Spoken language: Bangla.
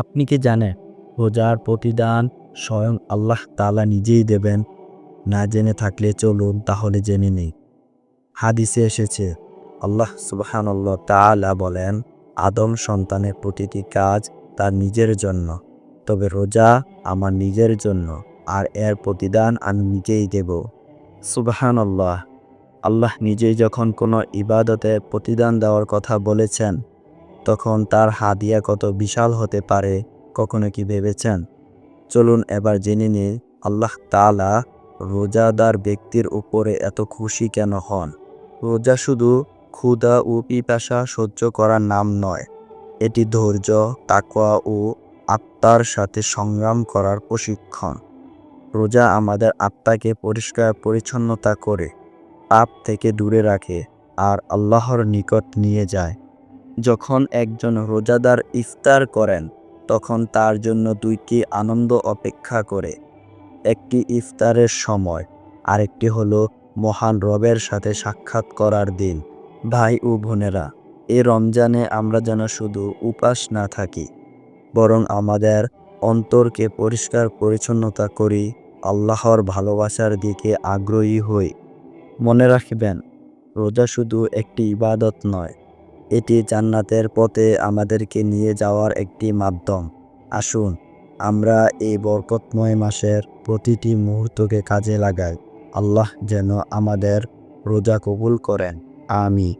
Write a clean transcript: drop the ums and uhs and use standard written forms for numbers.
আপনি কি জানেন রোজার প্রতিদান স্বয়ং আল্লাহ তাআলা নিজেই দেবেন? না জেনে থাকলে চলুন তাহলে জেনে নেই। হাদিসে এসেছে আল্লাহ সুবহানাল্লাহ তাআলা বলেন, আদম সন্তানের প্রতিটি কাজ তার নিজের জন্য, তবে রোজা আমার নিজের জন্য, আর এর প্রতিদান আমি নিজেই দেব। সুবহানাল্লাহ। আল্লাহ নিজেই যখন কোনো ইবাদতে প্রতিদান দেওয়ার কথা বলেছেন, তখন তার হাদিয়া কত বিশাল হতে পারে কখনো কি ভেবেছেন? চলুন এবার জেনে নিই আল্লাহ তাআলা রোজাদার ব্যক্তির উপরে এত খুশি কেন হন। রোজা শুধু ক্ষুধা ও পিপাসা সহ্য করার নাম নয়, এটি ধৈর্য, তাকওয়া ও আত্মার সাথে সংগ্রাম করার প্রশিক্ষণ। রোজা আমাদের আত্মাকে পরিষ্কার পরিচ্ছন্নতা করে, পাপ থেকে দূরে রাখে আর আল্লাহর নিকট নিয়ে যায়। যখন একজন রোজাদার ইফতার করেন, তখন তার জন্য দুইটি আনন্দ অপেক্ষা করে। একটি ইফতারের সময়, আরেকটি হলো মহান রবের সাথে সাক্ষাৎ করার দিন। ভাই ও বোনেরা, এই রমজানে আমরা যেন শুধু উপাস না থাকি, বরং আমাদের অন্তরকে পরিষ্কার পরিচ্ছন্নতা করি, আল্লাহর ভালোবাসার দিকে আগ্রহী হই। মনে রাখবেন, রোজা শুধু একটি ইবাদত নয়, এটি জান্নাতের পথে আমাদেরকে নিয়ে যাওয়ার একটি মাধ্যম। আসুন আমরা এই বরকতময় মাসের প্রতিটি মুহূর্তকে কাজে লাগাই। আল্লাহ যেন আমাদের রোজা কবুল করেন। আমিন।